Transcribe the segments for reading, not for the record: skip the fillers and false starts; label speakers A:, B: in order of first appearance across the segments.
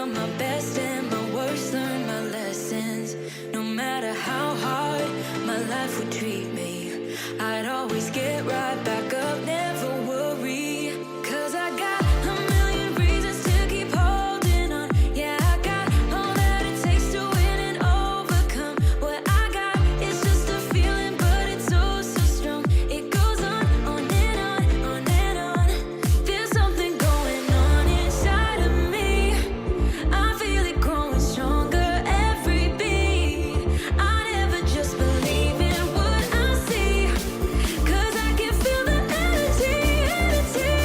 A: from my best and my worst, learn my lessons. No matter how hard my life would treat me, I'd always get right back up, never worry. 'Cause I got a million reasons to keep holding on. Yeah, I got all that it takes to win and overcome. What I got is just a feeling, but it's oh so strong. It goes on and on, on and on. There's something going on inside of me. I feel it growing stronger every beat. I never just believe in what I see, 'cause I can feel the energy, energy.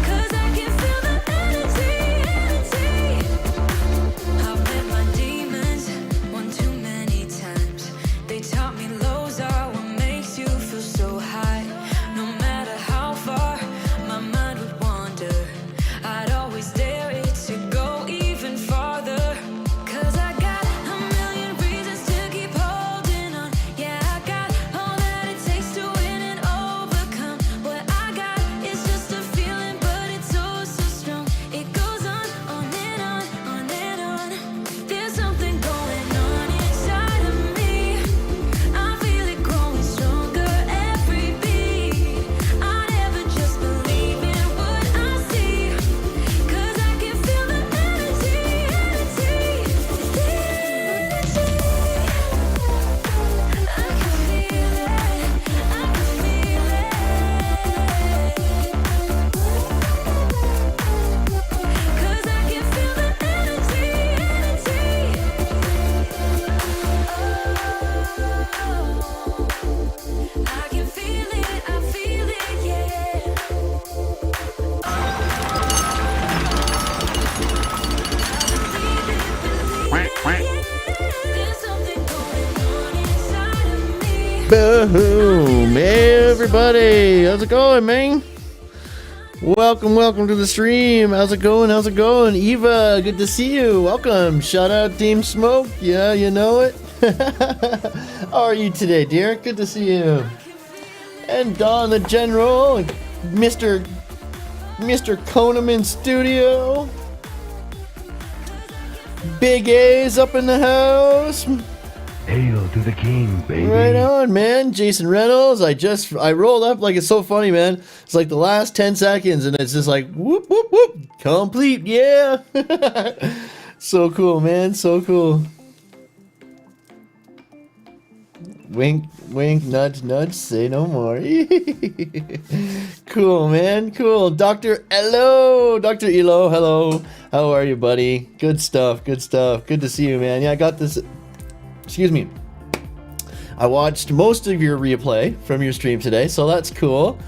A: Cause I can feel the energy, energy. I've met my demons one too many times. They taught me lows are what makes you feel so high. No matter how far my mind would wander, I'd always dare it to go even farther. 'Cause I got a million reasons to keep holding on. Yeah, I got all that it takes to win and overcome. What I got is just a feeling, but it's oh so strong. It goes on and on, on and on. There's something going on inside of me. I feel it growing stronger every beat. I never just believe in what I see, 'cause I can feel the energy, energy. It's the energy. I can feel it, I can feel it. 'Cause I can feel the energy, energy. Oh, I can feel it, yeah. There's something going on inside of me.
B: Boom, everybody. How's it going, man? Welcome to the stream. How's it going? Eva, good to see you. Welcome. Shout out Team Smoke. Yeah, you know it. How are you today, dear? Good to see you. And Don the General, Mr. Koneman Studio. Big A's up in the house.
C: Hail to the king, baby.
B: Right on, man. Jason Reynolds. I rolled up like it's so funny, man. It's like the last 10 seconds and it's just like whoop, whoop, whoop. Complete, yeah. So cool, man. So cool. Wink, wink, nudge, nudge, say no more. Cool, man. Cool. Dr. Elo. Dr. Elo, hello. How are you, buddy? Good stuff, good stuff. Good to see you, man. Yeah, I got this. Excuse me. I watched most of your replay from your stream today, so that's cool.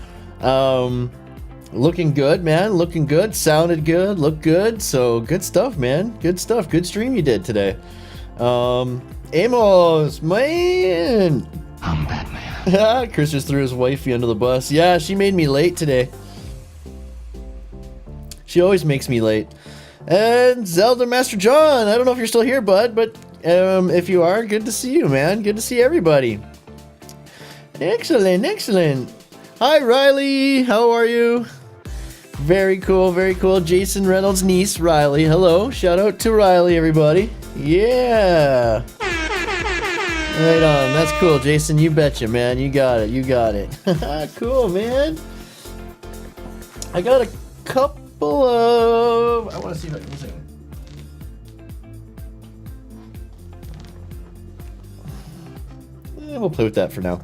B: Looking good, man. Looking good. Sounded good. Looked good. So good stuff, man. Good stuff. Good stream you did today. Amos, man.
C: I'm Batman.
B: Chris just threw his wifey under the bus. Yeah, she made me late today. She always makes me late. And Zelda Master John, I don't know if you're still here, bud, but if you are, good to see you, man. Good to see everybody. Excellent, excellent. Hi, Riley. How are you? Very cool, very cool. Jason Reynolds' niece, Riley. Hello. Shout out to Riley, everybody. Yeah. Right on. That's cool, Jason. You betcha, man. You got it. You got it. Cool, man. I got a couple of... I want to see if I can sing. We'll play with that for now.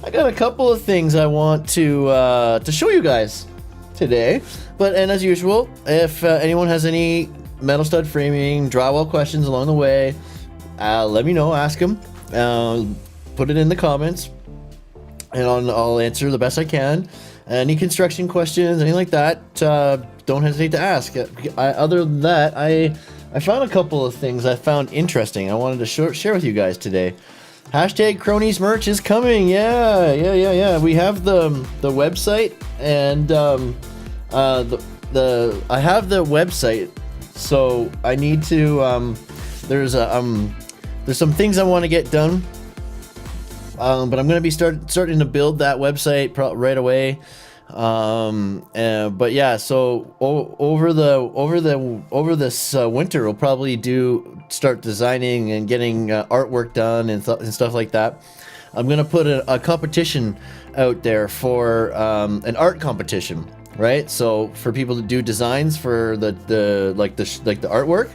B: I got a couple of things I want to show you guys today. And as usual, if anyone has any metal stud framing, drywall questions along the way, let me know. Ask them. Put it in the comments, and I'll answer the best I can. Any construction questions, anything like that, don't hesitate to ask. Other than that, I found a couple of things I found interesting. I wanted to share with you guys today. Hashtag Kronies merch is coming. Yeah. We have the website, and I have the website, so I need to there's a there's some things I want to get done. But I'm gonna be starting to build that website right away. But yeah, so over this winter, we'll probably start designing and getting artwork done and stuff like that. I'm gonna put a competition out there for an art competition, right? So for people to do designs for the artwork,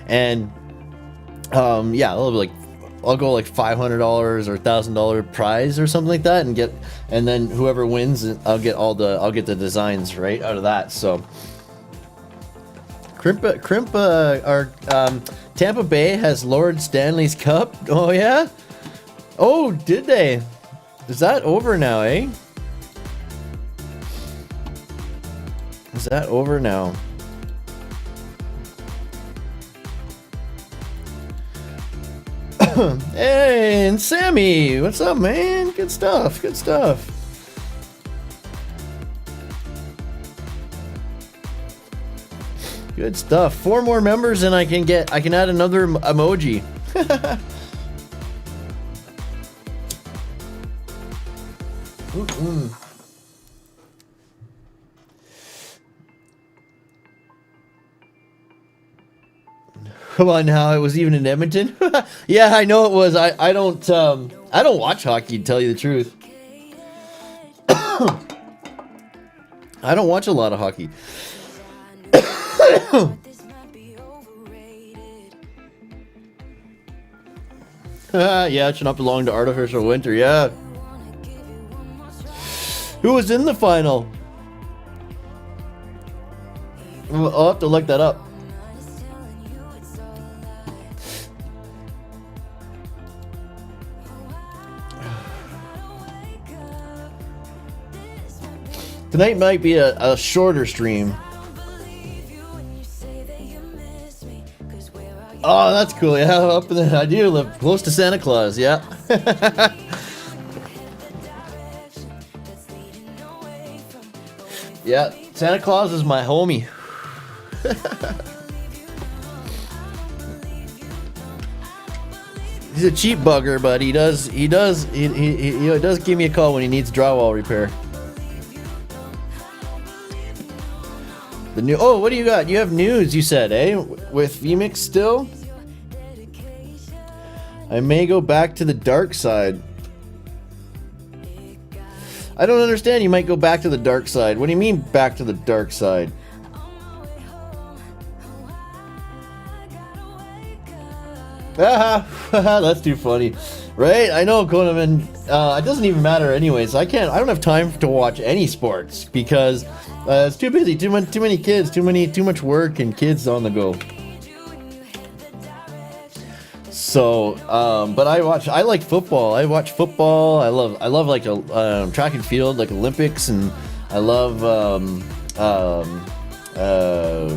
B: and yeah, I'll go like $500 or $1,000 prize or something like that, and then whoever wins, I'll get the designs right out of that. So Tampa Bay has Lord Stanley's Cup. Oh yeah. Oh, did they? Is that over now, eh? Is that over now? Hey, and Sammy, what's up, man? Good stuff, good stuff. Good stuff. 4 more members and I can add another emoji. Come on now, it was even in Edmonton. Yeah, I know it was. I don't watch hockey, to tell you the truth. I don't watch a lot of hockey. Yeah, it should not belong to artificial winter. Yeah. Who was in the final? I'll have to look that up. Tonight might be a shorter stream. Oh, that's cool. Yeah, I do live close to Santa Claus. Yeah. Yeah, Santa Claus is my homie. He's a cheap bugger, but he does give me a call when he needs drywall repair. What do you got? You have news, you said, eh? With VMix still? I may go back to the dark side. I don't understand. You might go back to the dark side. What do you mean back to the dark side? That's too funny. Right? I know, Conan. It doesn't even matter anyways. I don't have time to watch any sports because it's too busy. Too many kids. Too much work and kids on the go. So, but I like football. I watch football. I love like track and field, like Olympics, and I love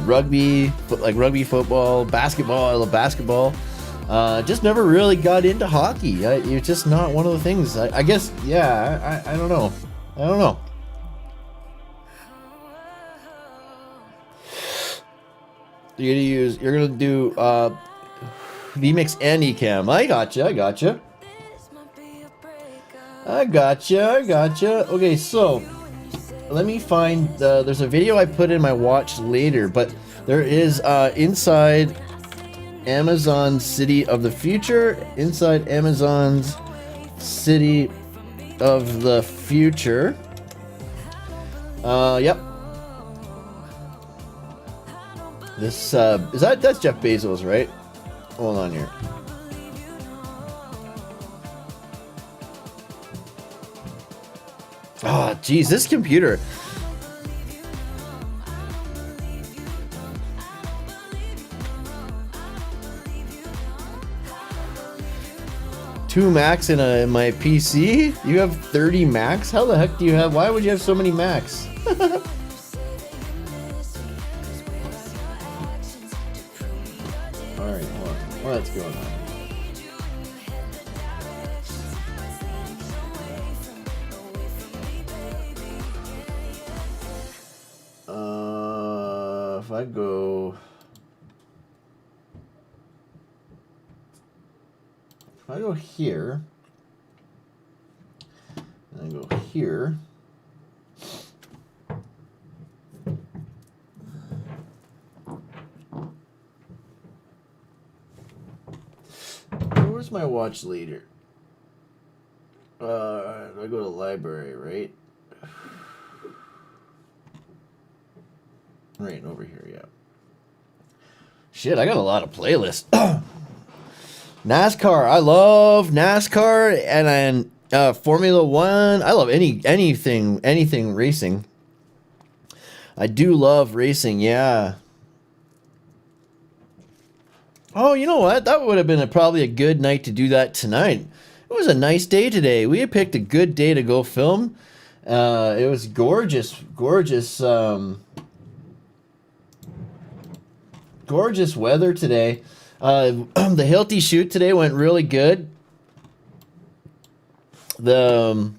B: rugby, like rugby, football, basketball. I love basketball. Just never really got into hockey. It's just not one of the things. I guess, yeah. I don't know. You're gonna do VMix and Ecamm. I gotcha. Okay, so let me find. There's a video I put in my watch later, but there is inside Amazon City of the Future. Inside Amazon's City of the Future. Yep. This that's Jeff Bezos, right? Hold on here. Oh, geez, this computer. Two Macs in my PC? You have 30 Macs? How the heck do you have? Why would you have so many Macs? Alright, hold on. What's going on? If I go if I go here, and I go here, where's my watch later? I go to library, right? Right over here, yeah. Shit, I got a lot of playlists. NASCAR, I love NASCAR, and Formula One. I love anything racing. I do love racing, yeah. Oh, you know what? That would have been probably a good night to do that tonight. It was a nice day today. We had picked a good day to go film. It was gorgeous, gorgeous weather today. The Hilti shoot today went really good. The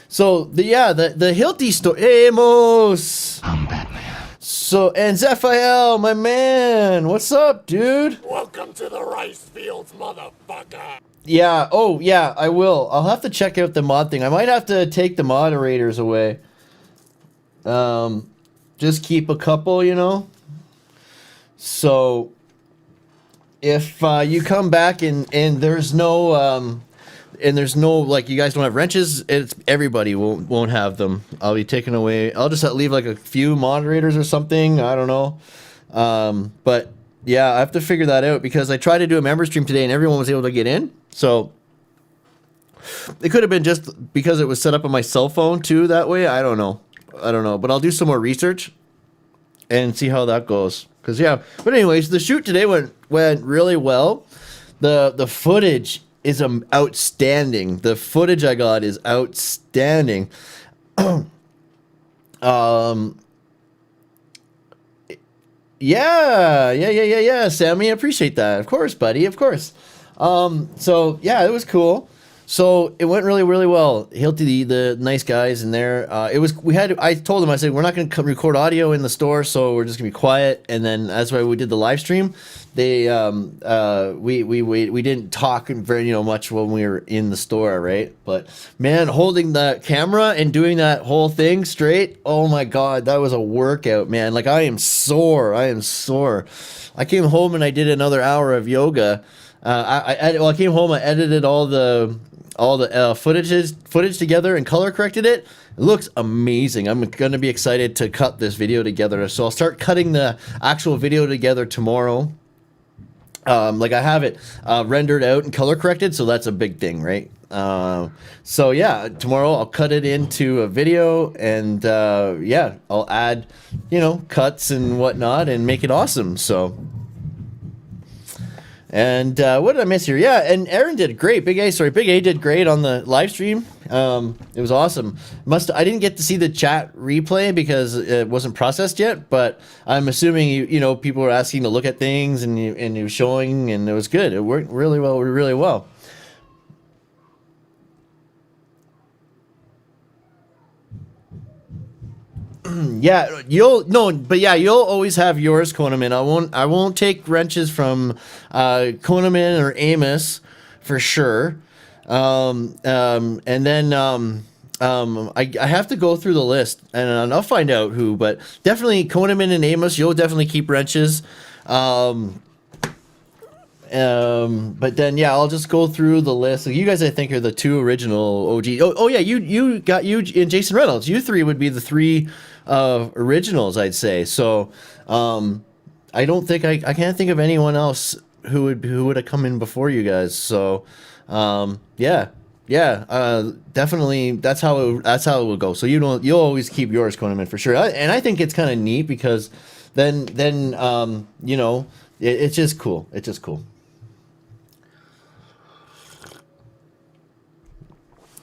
B: Hilti story. Hey, Amos.
C: I'm Batman.
B: So, and Zephiel, my man, what's up, dude?
D: Welcome to the rice fields, motherfucker.
B: Yeah. Oh, yeah. I will. I'll have to check out the mod thing. I might have to take the moderators away. Just keep a couple, you know. So, if you come back and there's no like, you guys don't have wrenches, it's everybody won't have them. I'll be taking away. I'll just leave like a few moderators or something. I don't know. But yeah, I have to figure that out because I tried to do a member stream today and everyone was able to get in. So it could have been just because it was set up on my cell phone too that way. I don't know. But I'll do some more research and see how that goes. Cause yeah. But anyways, the shoot today went really well. The footage is outstanding. The footage I got is outstanding. Yeah, Sammy, I appreciate that. Of course, buddy, of course. So yeah, it was cool. So it went really, really well. Hilti, the nice guys in there. I told them, I said, we're not going to record audio in the store, so we're just going to be quiet. And then that's why we did the live stream. We didn't talk very, much when we were in the store, right? But man, holding the camera and doing that whole thing straight, oh my God, that was a workout, man. Like I am sore. I came home and I did another hour of yoga. I came home, I edited all the footage together and color corrected it. It looks amazing. I'm gonna be excited to cut this video together. So I'll start cutting the actual video together tomorrow. Like I have it rendered out and color corrected, so that's a big thing, right? So yeah, tomorrow I'll cut it into a video and I'll add, cuts and whatnot and make it awesome. So. And what did I miss here? Yeah, and Aaron did great. Big A did great on the live stream. It was awesome. I didn't get to see the chat replay because it wasn't processed yet, but I'm assuming people were asking to look at things and it was showing, and it was good. It worked really well. Yeah, you'll always have yours, Konaman. I won't take wrenches from Konaman or Amos for sure. And then I have to go through the list and I'll find out who, but definitely Konaman and Amos, you'll definitely keep wrenches. But then I'll just go through the list. So you guys, I think, are the two original OG. Oh yeah, you and Jason Reynolds. You three would be the three originals, I'd say. So I don't think I can't think of anyone else who would have come in before you guys. So definitely that's how it will go. So you'll always keep yours, Konaman, for sure. And I think it's kind of neat because then it's just cool. It's just cool.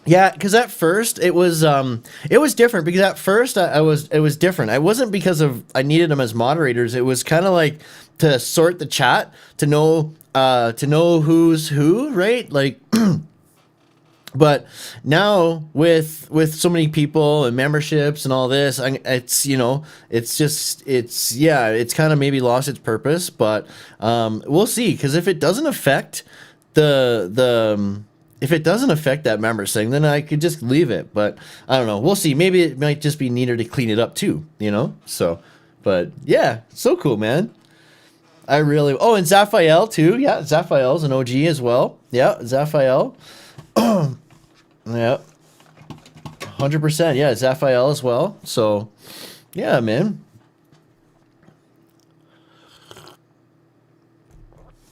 B: Yeah, because at first it was different because at first it was different. I wasn't because I needed them as moderators. It was kind of like to sort the chat to know who's who, right? Like, but now with so many people and memberships and all this, it's kind of maybe lost its purpose. But we'll see, because if it doesn't affect if it doesn't affect that members thing, then I could just leave it. But I don't know. We'll see. Maybe it might just be neater to clean it up too, you know? So, but yeah, so cool, man. I really... Oh, and Zaphael too. Yeah, Zaphael's an OG as well. Yeah, Zaphael. Yeah. 100%. Yeah, Zaphael as well. So, yeah, man.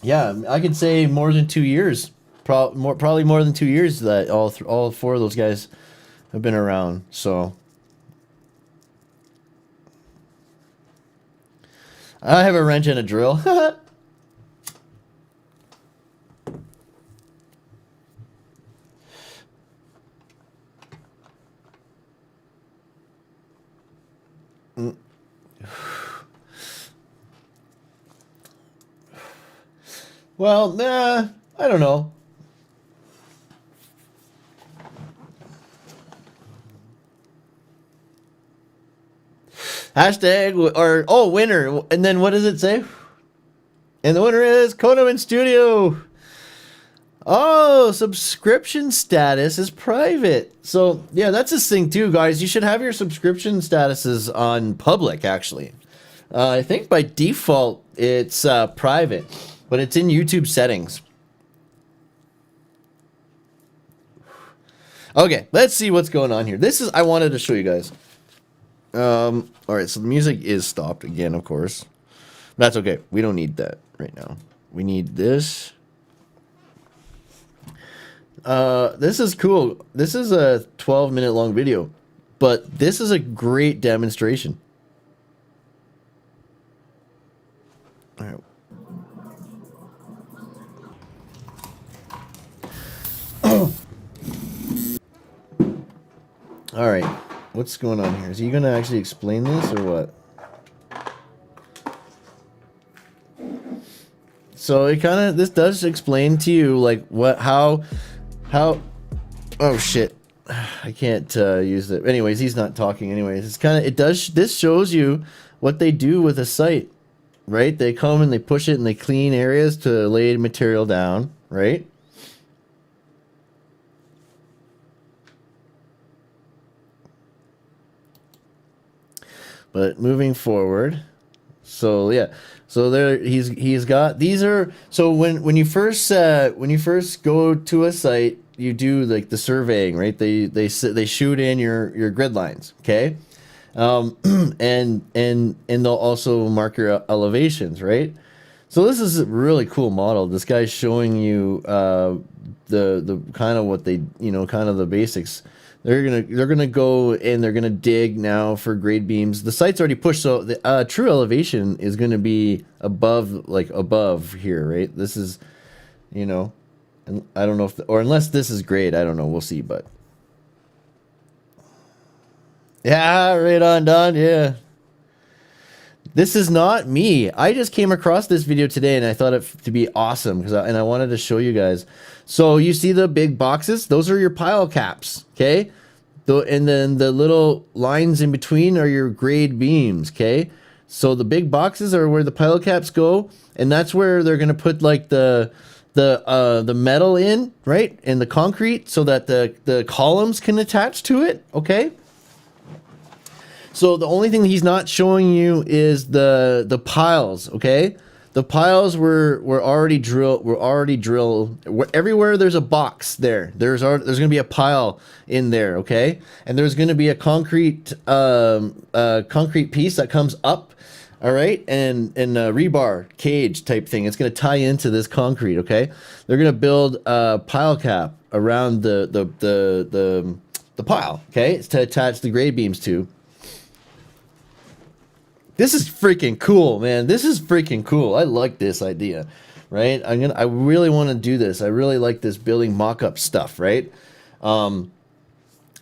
B: Yeah, I could say more than 2 years. Probably more than 2 years that all four of those guys have been around. So I have a wrench and a drill. Well, nah, I don't know. Hashtag or oh winner, and then what does it say? And the winner is Konoman Studio. Oh, subscription status is private. So yeah, that's this thing too, guys. You should have your subscription statuses on public. Actually, I think by default it's private, but it's in YouTube settings. Okay, let's see what's going on here. This is I wanted to show you guys. All right, so the music is stopped again, of course. That's okay. We don't need that right now. We need this. This is cool. This is a 12-minute long video, but this is a great demonstration. All right. All right. What's going on here? Is he going to actually explain this or what? So it kind of, this does explain to you like what, how, oh shit. I can't use it. Anyways, he's not talking anyways. It's kind of, it does, this shows you what they do with a site, right? They come and they push it and they clean areas to lay material down, right? But moving forward, so yeah, so there he's got these are so when you first go to a site, you do like the surveying, right? They shoot in your grid lines, okay, and they'll also mark your elevations, right? So this is a really cool model. This guy's showing you the kind of what they kind of the basics. They're gonna go and they're gonna dig now for grade beams. The site's already pushed, so the true elevation is gonna be above here, right? This is, and I don't know if or unless this is grade, I don't know. We'll see, but yeah, right on, Don. Yeah, this is not me. I just came across this video today and I thought it to be awesome because I wanted to show you guys. So you see the big boxes? Those are your pile caps, okay? And then the little lines in between are your grade beams, okay? So the big boxes are where the pile caps go, and that's where they're gonna put like the metal in, right? And the concrete so that the columns can attach to it, okay? So the only thing he's not showing you is the piles, okay? The piles were already drilled. Everywhere there's a box there. There's going to be a pile in there, okay? And there's going to be a concrete piece that comes up, all right, and a rebar cage type thing. It's going to tie into this concrete, okay? They're going to build a pile cap around the pile, okay? It's to attach the grade beams to. This is freaking cool, man. This is freaking cool. I like this idea, right? I really want to do this. I really like this building mock-up stuff, right? I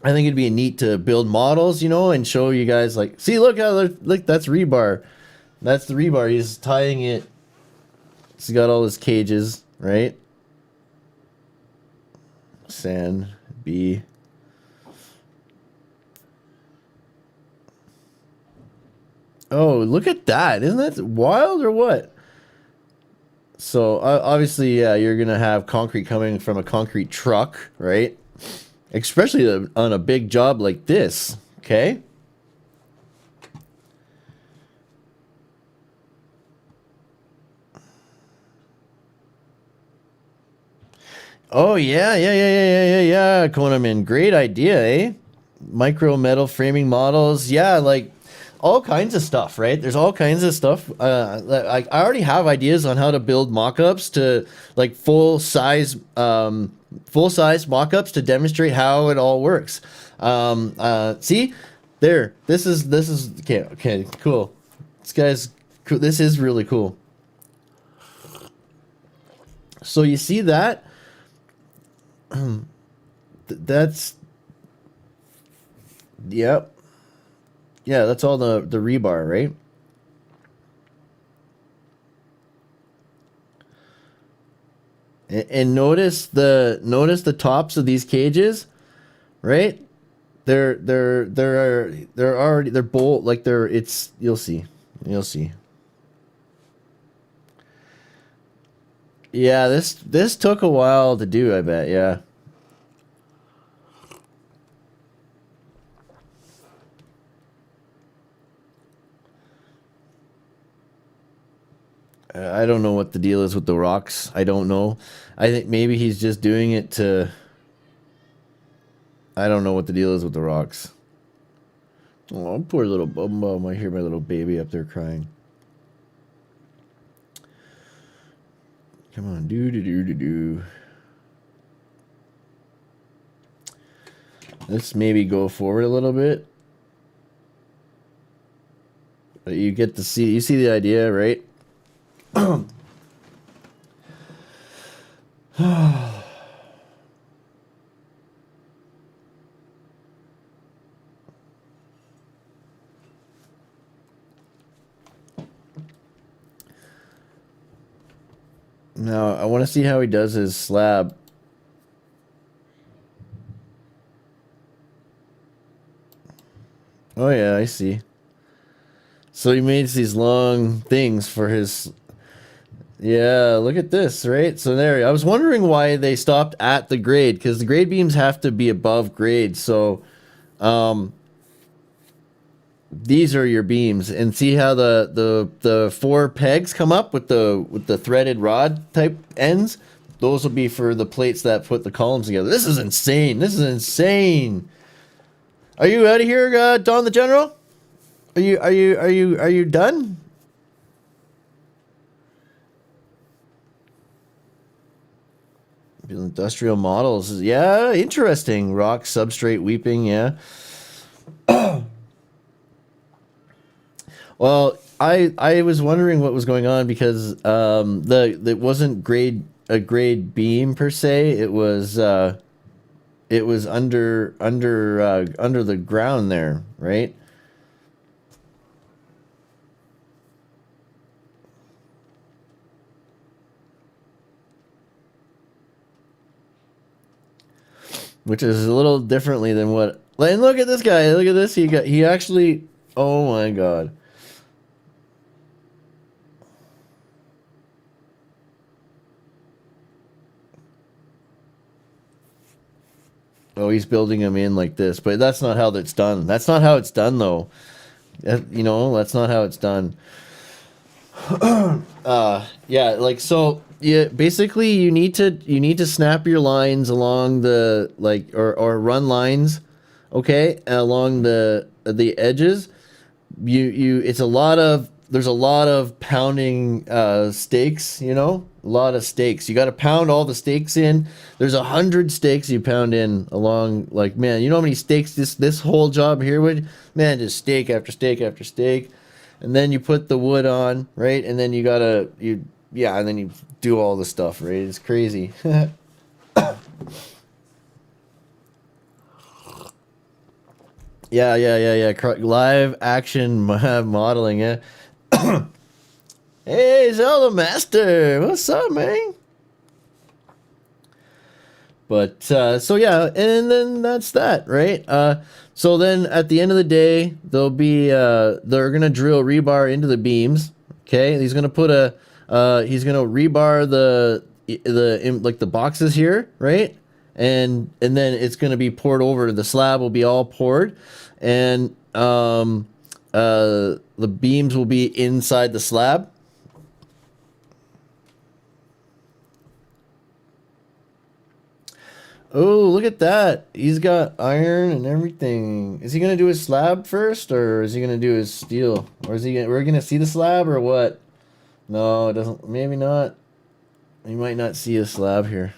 B: think it'd be neat to build models, and show you guys like, see, look that's rebar. That's the rebar. He's tying it. He's got all his cages, right? Sand, B. Oh, look at that. Isn't that wild or what? So obviously, yeah, you're gonna have concrete coming from a concrete truck, right? Especially on a big job like this, okay? Oh yeah. Konamin, great idea, eh? Micro metal framing models, yeah, like all kinds of stuff, right? There's all kinds of stuff. I already have ideas on how to build mock-ups to like full size mock-ups to demonstrate how it all works. See, there. This is okay. Cool. This guy's cool. This is really cool. So you see that? That's yep. Yeah, that's all the rebar, right? And notice the tops of these cages, right? They're already they're bolt like they're it's you'll see. Yeah, this took a while to do, I bet. Yeah. I don't know what the deal is with the rocks. I don't know. I think maybe he's just doing it to... I don't know what the deal is with the rocks. Oh, poor little bum bum. I hear my little baby up there crying. Come on, do. Let's maybe go forward a little bit. But you get to see, you see the idea, right? Now, I want to see how he does his slab. Oh yeah, I see. So he made these long things for his... Yeah, look at this, right? So there, I was wondering why they stopped at the grade, because the grade beams have to be above grade. So, these are your beams, and see how the four pegs come up with the threaded rod type ends. Those will be for the plates that put the columns together. This is insane. This is insane. Are you out of here, Don the General? Are you done? Industrial models, yeah, interesting. Rock substrate weeping, yeah. Well, I was wondering what was going on because it wasn't a grade beam per se. It was under the ground there, right? Which is a little differently than what... And look at this guy. Look at this. He actually... Oh my god. Oh, he's building him in like this. But that's not how that's done. That's not how it's done, though. You know, that's not how it's done. Yeah, like, so... Yeah, basically you need to snap your lines along the or run lines, okay, along the edges. There's a lot of pounding stakes, you know, a lot of stakes. You got to pound all the stakes in. There's 100 stakes you pound in along, like, man, you know how many stakes this whole job here would, man, just stake after stake after stake, and then you put the wood on, right, and then and then you do all the stuff, right? It's crazy. Yeah. Live action modeling, yeah. Hey, Zelda Master, what's up, man? But so yeah, and then that's that, right? So then at the end of the day, they're gonna drill rebar into the beams. Okay, he's gonna put a he's gonna rebar like the boxes here, right? And then it's gonna be poured over. The slab will be all poured, and the beams will be inside the slab. Oh, look at that. He's got iron and everything. Is he going to do his slab first, or is he going to do his steel? Or is he we're going to see the slab, or what? No, it doesn't. Maybe not. You might not see a slab here.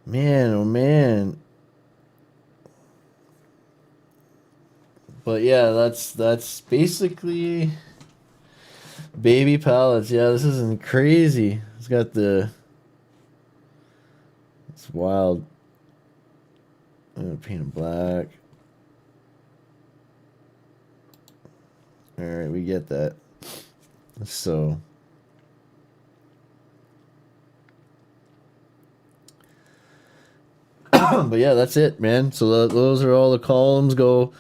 B: Man, oh man. But yeah, that's basically baby pallets. Yeah, this isn't crazy. It's got it's wild. I'm gonna paint it black. All right, we get that. So but yeah, that's it, man. So those are all the columns go,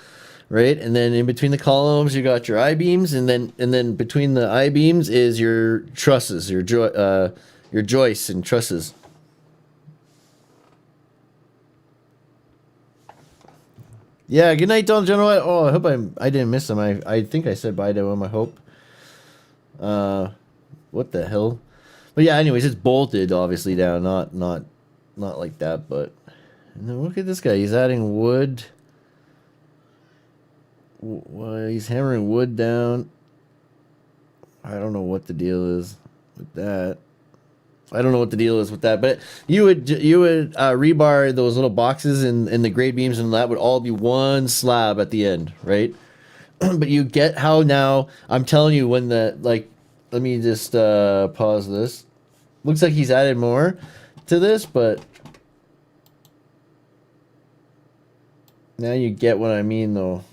B: right? And then in between the columns, you got your I-beams, and then between the I-beams is your trusses, your joists and trusses. Yeah, good night, Don General. Oh, I hope I didn't miss him. I think I said bye to him, I hope. What the hell? But yeah, anyways, it's bolted obviously down, not like that, but and then look at this guy. He's adding wood. He's hammering wood down. I don't know what the deal is with that. But you would rebar those little boxes in the grade beams, and that would all be one slab at the end, right? But you get how now I'm telling you when let me just pause this. Looks like he's added more to this, but now you get what I mean, though.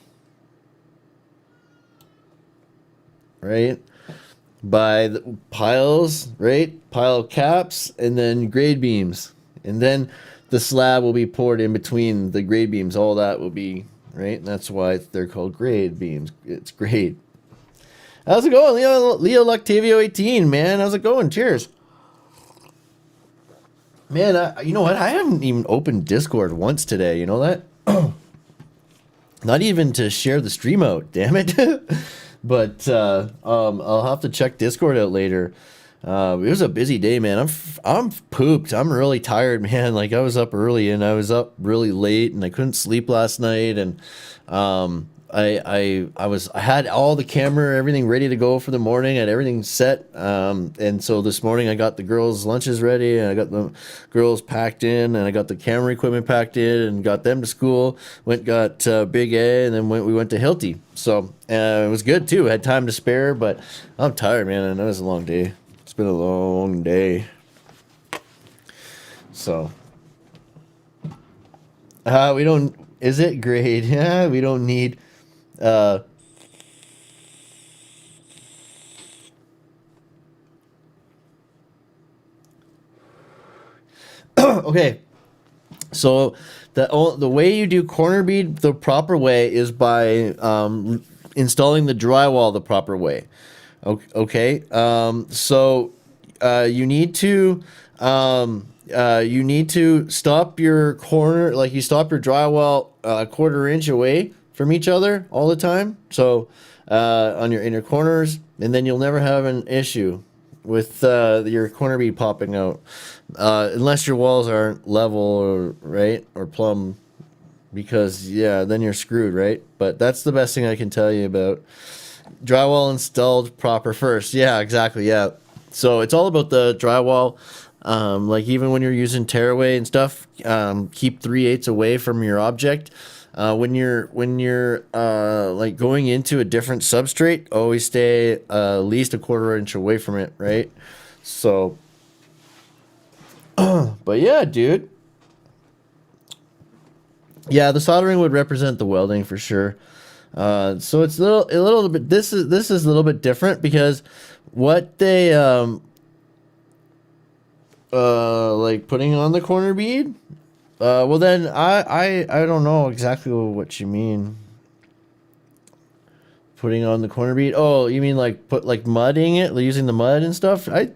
B: Right? By the piles, right? Pile caps, and then grade beams. And then the slab will be poured in between the grade beams. All that will be, right? And that's why they're called grade beams. It's grade. How's it going, Leo Lactavio 18, man? How's it going? Cheers. Man, you know what? I haven't even opened Discord once today. You know that? Not even to share the stream out, damn it. But I'll have to check Discord out later. It was a busy day, man. I'm pooped. I'm really tired, man. Like I was up early and I was up really late and I couldn't sleep last night, and I had all the camera, everything ready to go for the morning. I had everything set. And so this morning I got the girls' lunches ready, and I got the girls packed in, and I got the camera equipment packed in, and got them to school. Got Big A, and then we went to Hilty. So it was good too. I had time to spare, but I'm tired, man. And it was a long day. It's been a long day. So we don't. Is it grade? Yeah, we don't need. Okay, so the way you do corner bead the proper way is by installing the drywall the proper way. Okay, so you need to stop your corner, like you stop your drywall a quarter inch away from each other all the time. So on your inner corners, and then you'll never have an issue with your corner bead popping out, unless your walls aren't level or right or plumb, because yeah, then you're screwed, right? But that's the best thing I can tell you about drywall installed proper first. Yeah, exactly. Yeah, so it's all about the drywall. Like even when you're using tearaway and stuff, keep 3/8 away from your object. When you're like going into a different substrate, always stay at least a quarter inch away from it, right? So, but yeah, dude. Yeah, the soldering would represent the welding for sure. So it's a little bit. This is a little bit different because what they like putting on the corner bead Well then I don't know exactly what you mean. Putting on the corner bead. Oh, you mean like put like mudding it, like using the mud and stuff? I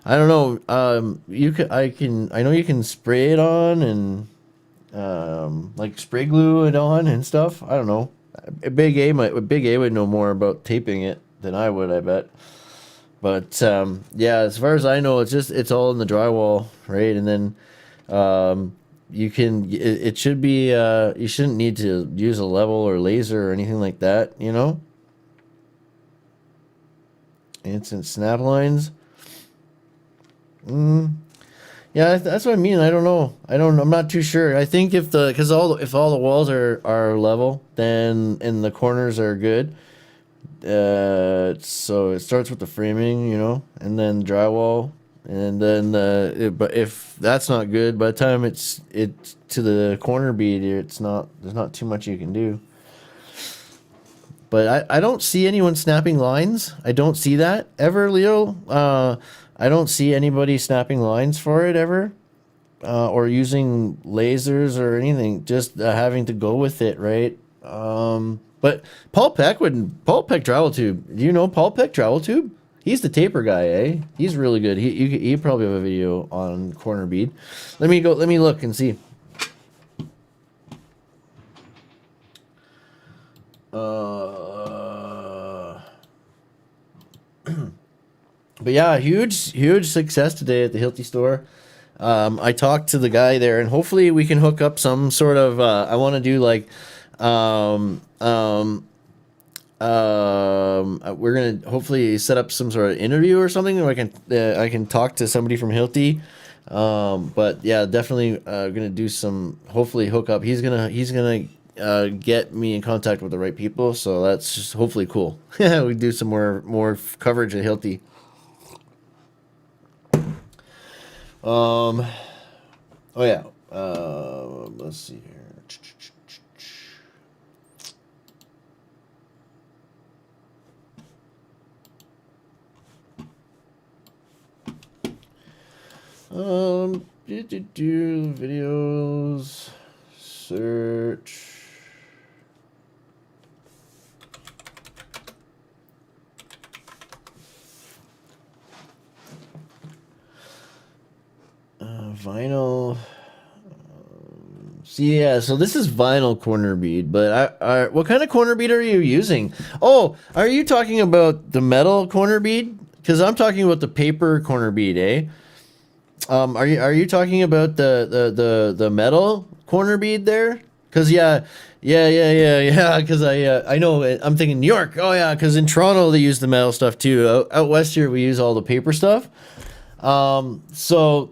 B: don't know. I know you can spray it on and like spray glue it on and stuff. I don't know. Big A would know more about taping it than I would, I bet. But yeah, as far as I know, it's all in the drywall, right? And then it should be you shouldn't need to use a level or laser or anything like that, you know? Instant snap lines. Yeah, that's what I mean. I don't know. I'm not too sure. I think if all the walls are level, then and the corners are good. So it starts with the framing, you know, and then drywall, and then but if that's not good, by the time it's to the corner bead, there's not too much you can do. But I don't see anyone snapping lines. I don't see that ever, Leo. I don't see anybody snapping lines for it ever, or using lasers or anything. Just having to go with it, right? But Paul Peck Travel Tube. Do you know Paul Peck Travel Tube? He's the taper guy, eh? He's really good. He probably have a video on corner bead. Let me look and see. But yeah, huge success today at the Hilti store. I talked to the guy there, and hopefully we can hook up some sort of. I want to do like, we're gonna hopefully set up some sort of interview or something, where I can talk to somebody from Hilti. But yeah, definitely gonna do some. Hopefully hook up. He's gonna get me in contact with the right people. So that's just hopefully cool. We do some more coverage at Hilti. Oh yeah. Let's see here. Videos, search. Vinyl. See, yeah, so this is vinyl corner bead, but what kind of corner bead are you using? Oh, are you talking about the metal corner bead? Because I'm talking about the paper corner bead, eh? Are you talking about the metal corner bead there? Because yeah. Because I know I'm thinking New York. Oh yeah, because in Toronto they use the metal stuff too. Out west here we use all the paper stuff. So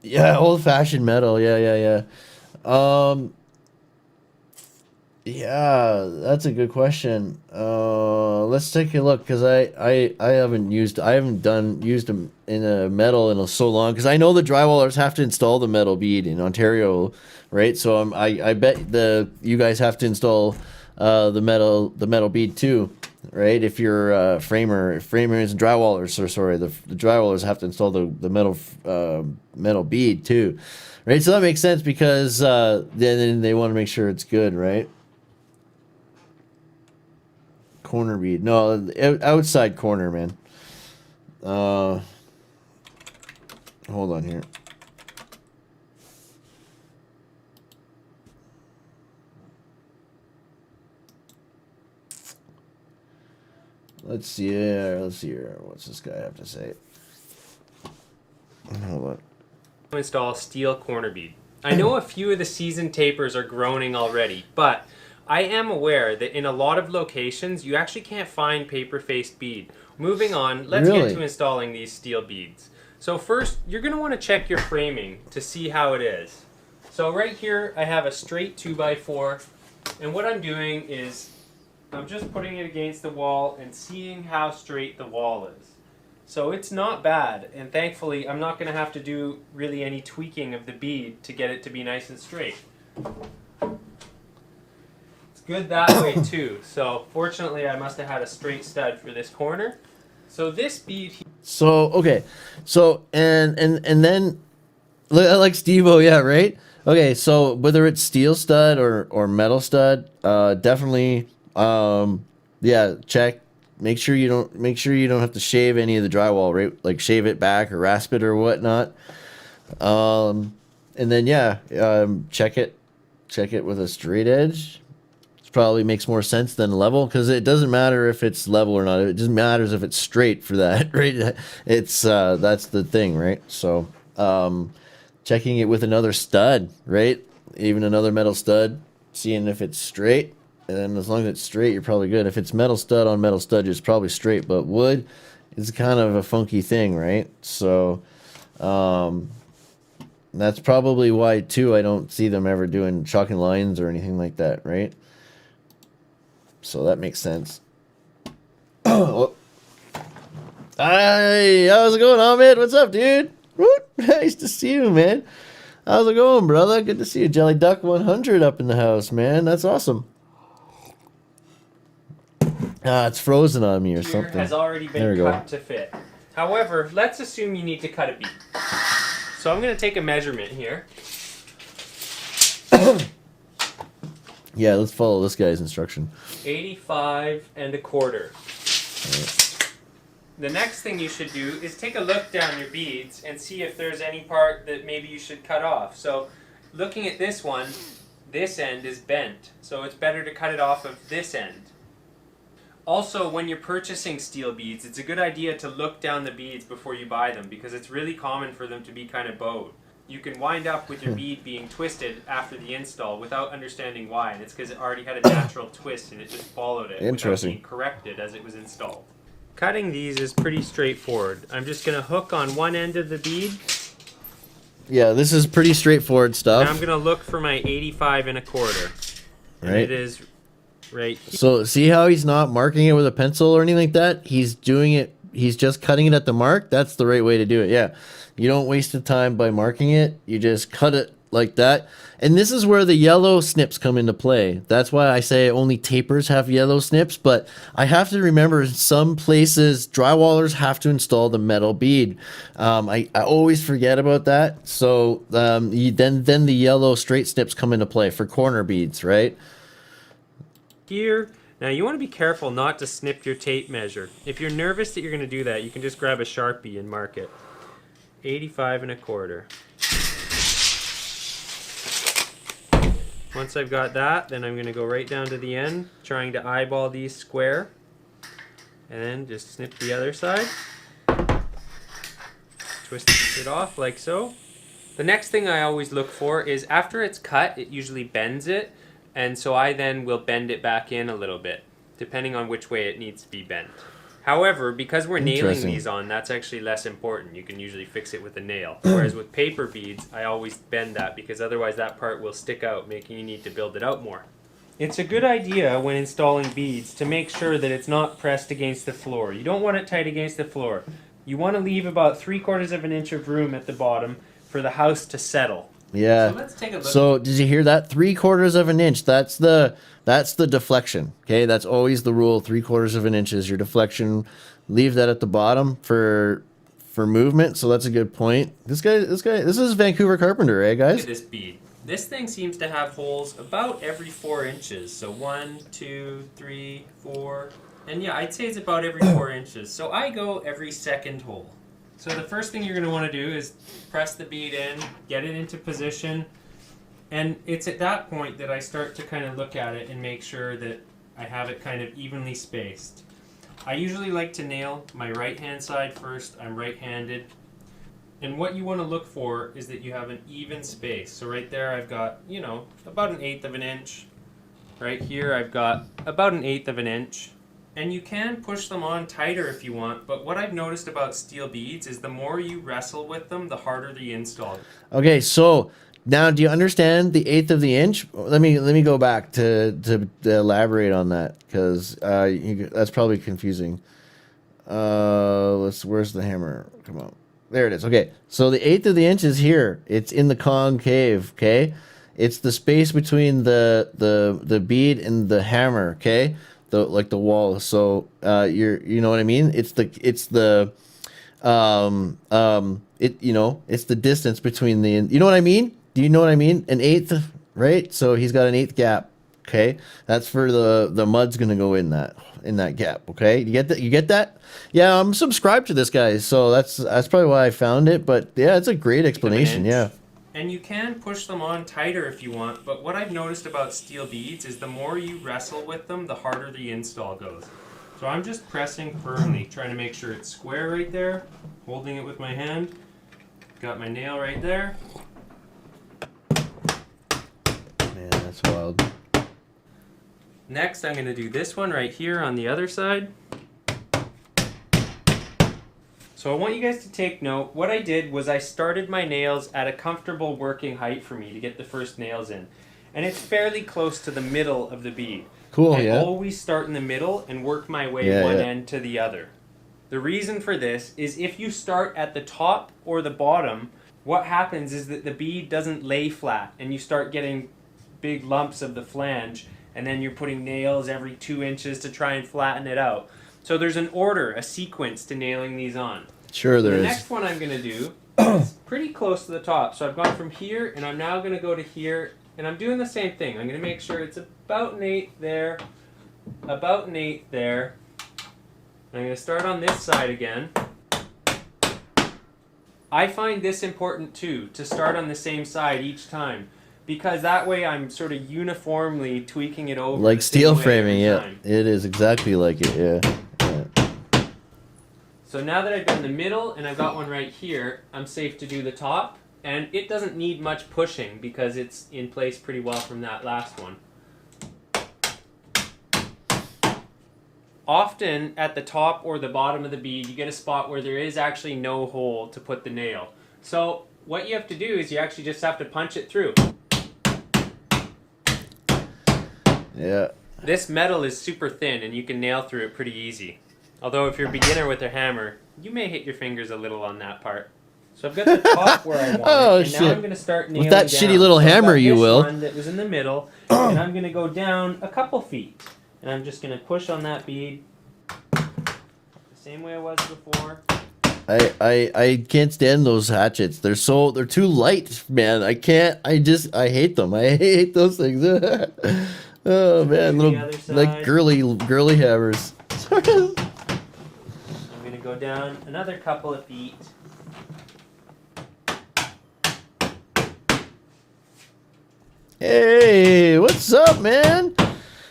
B: old fashioned metal. Yeah. Yeah, that's a good question. Let's take a look, because I haven't used them in a metal in so long, because I know the drywallers have to install the metal bead in Ontario, right? So I bet you guys have to install the metal bead too, right? If you're framers and drywallers, or sorry, the drywallers have to install the metal bead too, right? So that makes sense, because then they want to make sure it's good, right? Corner bead. No, outside corner, man. Hold on here. Let's see here. What's this guy have to say? Hold on.
E: Install steel corner bead. I know a few of the seasoned tapers are groaning already, but I am aware that in a lot of locations you actually can't find paper-faced bead. Moving on, let's get to installing these steel beads. So first, you're going to want to check your framing to see how it is. So right here I have a straight 2x4, and what I'm doing is I'm just putting it against the wall and seeing how straight the wall is. So it's not bad, and thankfully I'm not going to have to do really any tweaking of the bead to get it to be nice and straight. Good that way too. So fortunately I must have had a straight stud for this corner. So this bead So okay. So and then like Steve-O, yeah, right?
B: Okay, so whether it's steel stud or metal stud, definitely, yeah, check. Make sure you don't have to shave any of the drywall, right? Like shave it back or rasp it or whatnot. And then yeah, check it with a straight edge. It probably makes more sense than level, because it doesn't matter if it's level or not. It just matters if it's straight for that, right? It's that's the thing, right? So checking it with another stud, right? Even another metal stud, seeing if it's straight. And then as long as it's straight, you're probably good. If it's metal stud on metal stud, it's probably straight. But wood is kind of a funky thing, right? So that's probably why, too, I don't see them ever doing chalking lines or anything like that, right? So that makes sense. Oh. Hi, how's it going, Ahmed? What's up, dude? Woot. Nice to see you, man. How's it going, brother? Good to see you. Jelly Duck 100 up in the house, man. That's awesome. It's frozen on me or
E: Here
B: something.
E: has already
B: There
E: been
B: we
E: cut to fit. However, let's assume you need to cut a bead. So I'm going to take a measurement here.
B: Yeah, let's follow this guy's instruction.
E: 85 1/4. The next thing you should do is take a look down your beads and see if there's any part that maybe you should cut off. So looking at this one, this end is bent. So it's better to cut it off of this end. Also, when you're purchasing steel beads, it's a good idea to look down the beads before you buy them, because it's really common for them to be kind of bowed. You can wind up with your bead being twisted after the install without understanding why, and it's because it already had a natural twist and it just followed it without being corrected as it was installed. Cutting these is pretty straightforward. I'm just going to hook on one end of the bead.
B: Yeah, this is pretty straightforward stuff.
E: And I'm going to look for my 85 1/4. And
B: Right.
E: it is right here.
B: So see how he's not marking it with a pencil or anything like that? He's doing it, he's just cutting it at the mark. That's the right way to do it. Yeah. You don't waste the time by marking it. You just cut it like that. And this is where the yellow snips come into play. That's why I say only tapers have yellow snips. But I have to remember, in some places, drywallers have to install the metal bead. I always forget about that. So then the yellow straight snips come into play for corner beads, right?
E: Here. Now you want to be careful not to snip your tape measure. If you're nervous that you're going to do that, you can just grab a Sharpie and mark it. 85 1/4. Once I've got that, then I'm going to go right down to the end, trying to eyeball these square. And then just snip the other side. Twist it off like so. The next thing I always look for is after it's cut, it usually bends it. And so I then will bend it back in a little bit, depending on which way it needs to be bent. However, because we're nailing these on, that's actually less important. You can usually fix it with a nail. Whereas with paper beads, I always bend that, because otherwise that part will stick out, making you need to build it out more. It's a good idea when installing beads to make sure that it's not pressed against the floor. You don't want it tight against the floor. You want to leave about 3/4 of an inch of room at the bottom for the house to settle.
B: Yeah.
E: So let's take a look.
B: So did you hear that? 3/4 of an inch. That's the deflection. Okay, that's always the rule. 3/4 of an inch is your deflection. Leave that at the bottom for movement. So that's a good point. This is Vancouver Carpenter, eh,
E: Look
B: guys?
E: at this bead. This thing seems to have holes about every 4 inches. So 1, 2, 3, 4, and yeah, I'd say it's about every 4 inches. So I go every second hole. So the first thing you're going to want to do is press the bead in, get it into position, and it's at that point that I start to kind of look at it and make sure that I have it kind of evenly spaced. I usually like to nail my right-hand side first. I'm right-handed. And what you want to look for is that you have an even space. So right there I've got, about 1/8 of an inch. Right here I've got about 1/8 of an inch. And you can push them on tighter if you want, but what I've noticed about steel beads is the more you wrestle with them, the harder the install.
B: Okay, so now do you understand the 1/8 of the inch? Let me go back to elaborate on that, because that's probably confusing. Where's the hammer? Come on. There it is. Okay, so the 1/8 of the inch is here. It's in the concave. Okay, it's the space between the bead and the hammer. Okay, the wall. So you know what I mean? It's the it's the distance between the, you know what I mean? Do you know what I mean? An eighth, right? So he's got an eighth gap. Okay, that's for the mud's gonna go in that gap. Okay, you get that? You get that? Yeah, I'm subscribed to this guy, so that's probably why I found it. But yeah, it's a great explanation. Yeah.
E: And you can push them on tighter if you want, but what I've noticed about steel beads is the more you wrestle with them, the harder the install goes. So I'm just pressing firmly, trying to make sure it's square right there, holding it with my hand. Got my nail right there.
B: Man, that's wild.
E: Next, I'm going to do this one right here on the other side. So I want you guys to take note. What I did was I started my nails at a comfortable working height for me to get the first nails in. And it's fairly close to the middle of the bead.
B: Cool,
E: I
B: yeah.
E: always start in the middle and work my way one end to the other. The reason for this is if you start at the top or the bottom, what happens is that the bead doesn't lay flat and you start getting big lumps of the flange, and then you're putting nails every 2 inches to try and flatten it out. So there's an order, a sequence to nailing these on.
B: Sure there
E: The
B: is.
E: next one I'm going to do is pretty close to the top. So I've gone from here, and I'm now going to go to here, and I'm doing the same thing. I'm going to make sure it's about an eighth there, about an eighth there. I'm going to start on this side again. I find this important too, to start on the same side each time, because that way I'm sort of uniformly tweaking it over.
B: Like
E: the same
B: steel
E: way
B: framing,
E: every
B: yeah.
E: time.
B: It is exactly like it, yeah.
E: So now that I've done the middle and I've got one right here, I'm safe to do the top. And it doesn't need much pushing because it's in place pretty well from that last one. Often at the top or the bottom of the bead, you get a spot where there is actually no hole to put the nail. So what you have to do is you actually just have to punch it through.
B: Yeah.
E: This metal is super thin and you can nail through it pretty easy. Although if you're a beginner with a hammer, you may hit your fingers a little on that part. So I've got the top where I want
B: Oh,
E: it, and
B: shit.
E: now I'm going to start nailing
B: With that
E: down.
B: shitty little
E: So I've
B: hammer,
E: got
B: you
E: this
B: will.
E: one that was in the middle, and I'm going to go down a couple feet. And I'm just going to push on that bead the same way I was before.
B: I can't stand those hatchets. They're too light, man. I hate them. I hate those things. Oh man,
E: Do the
B: little
E: other
B: like
E: side.
B: girly hammers.
E: I'm going to go down another couple of feet.
B: Hey, what's up, man?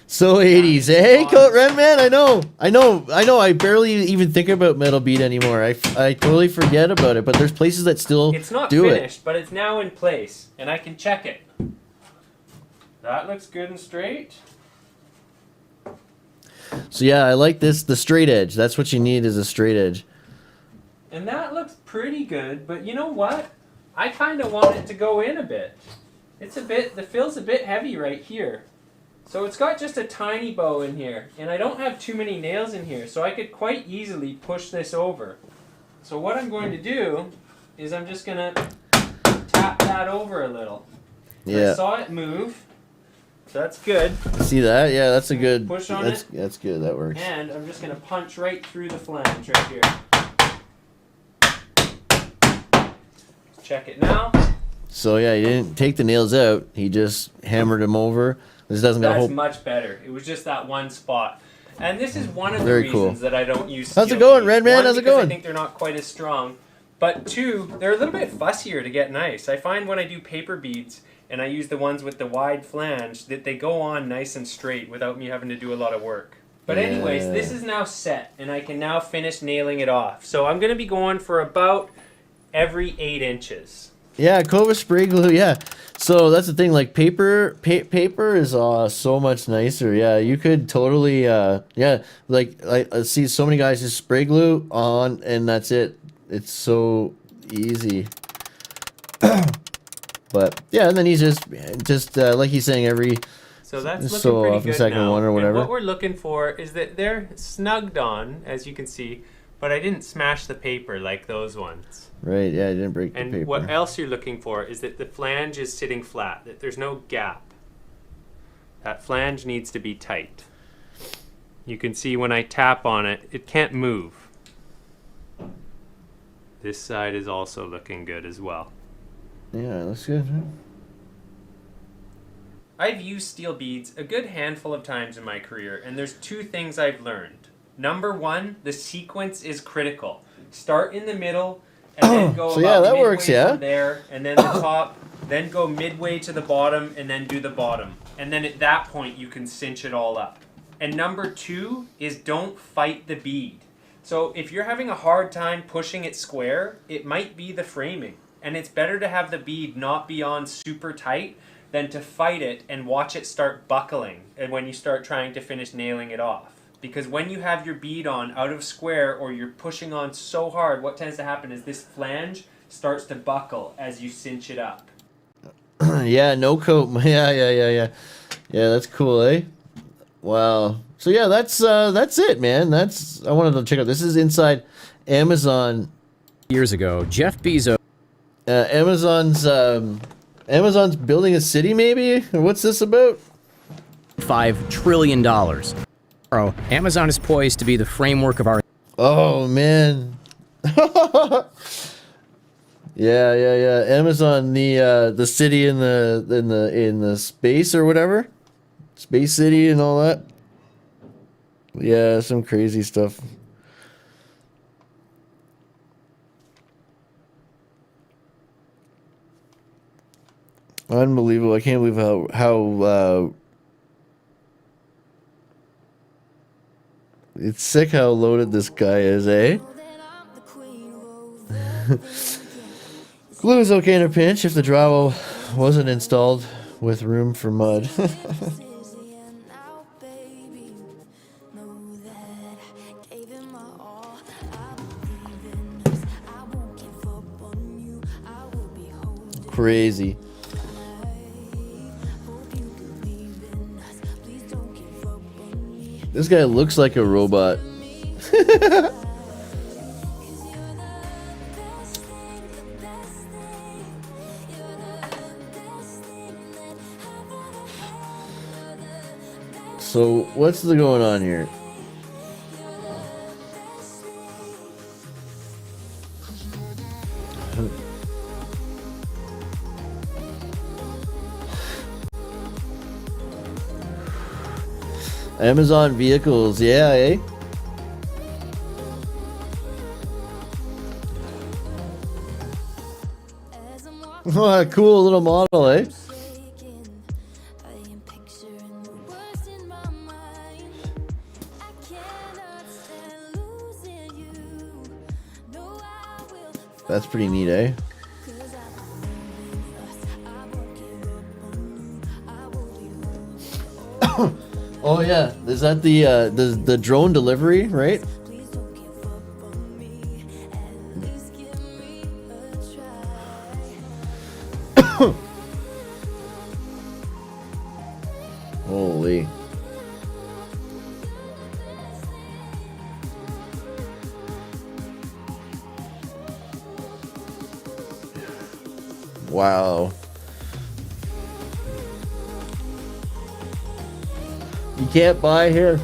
B: So 80s, eh? Coat Red Man, I know. I barely even think about metal bead anymore. I totally forget about it, but there's places that still
E: It's not
B: do
E: finished, but it's now in place, and I can check it. That looks good and straight.
B: it. So yeah, I like this, the straight edge. That's what you need, is a straight edge.
E: And that looks pretty good, but you know what? I kind of want it to go in a bit. The fill's a bit heavy right here. So it's got just a tiny bow in here, and I don't have too many nails in here, so I could quite easily push this over. So what I'm going to do is I'm just going to tap that over a little.
B: Yeah.
E: I saw it move, so that's good.
B: See that? Yeah, that's a good.
E: Push on
B: that's,
E: it.
B: That's good. That works.
E: And I'm just going to punch right through the flange right here. Check it now.
B: So yeah, he didn't take the nails out. He just hammered them over. This doesn't got a
E: That's
B: whole.
E: much better. It was just that one spot. And this is one of the
B: Very cool.
E: reasons that I don't use
B: How's it
E: steel
B: going,
E: beads.
B: Red Man?
E: One,
B: How's it
E: because
B: going?
E: I think they're not quite as strong. But two, they're a little bit fussier to get nice. I find when I do paper beads and I use the ones with the wide flange that they go on nice and straight without me having to do a lot of work. But anyways,
B: Yeah.
E: this is now set and I can now finish nailing it off. So I'm going to be going for about every 8 inches.
B: Yeah, Kova spray glue. Yeah. So that's the thing. Like paper is so much nicer. Yeah, you could totally. Yeah, like I see so many guys just spray glue on and that's it. It's so easy. But yeah, and then he's just like he's saying every.
E: So that's looking
B: So
E: pretty
B: off the
E: good
B: second
E: now.
B: one or whatever.
E: And what we're looking for is that they're snugged on, as you can see, but I didn't smash the paper like those ones.
B: Right. Yeah, he didn't break the
E: And
B: paper.
E: what else you're looking for is that the flange is sitting flat, that there's no gap. That flange needs to be tight. You can see when I tap on it, it can't move. This side is also looking good as well.
B: Yeah, looks good. Huh?
E: I've used steel beads a good handful of times in my career, and there's two things I've learned. Number one, the sequence is critical. Start in the middle, and then go
B: So,
E: about
B: yeah, that
E: midway
B: works, yeah.
E: from there, and then the top, then go midway to the bottom, and then do the bottom. And then at that point, you can cinch it all up. And number two is don't fight the bead. So if you're having a hard time pushing it square, it might be the framing. And it's better to have the bead not be on super tight than to fight it and watch it start buckling and when you start trying to finish nailing it off. Because when you have your bead on out of square or you're pushing on so hard, what tends to happen is this flange starts to buckle as you cinch it up.
B: Yeah, no coat. Yeah. Yeah, that's cool, eh? Wow. So yeah, that's it, man. I wanted to check out. This is inside Amazon.
F: Years ago, Jeff Bezos
B: Amazon's building a city, maybe? Or what's this about?
F: $5 trillion. Tomorrow, Amazon is poised to be the framework of our
B: Oh man. Yeah. Amazon, the city in the space or whatever, space city and all that. Yeah, some crazy stuff. Unbelievable! I can't believe how it's sick how loaded this guy is, eh? Glue is okay in a pinch if the drywall wasn't installed with room for mud. Crazy. This guy looks like a robot. So, what's going on here? Amazon vehicles, yeah, eh? What a cool little model, eh? That's pretty neat, eh? Oh yeah, is that the drone delivery, right? Holy. Wow. You can't buy here.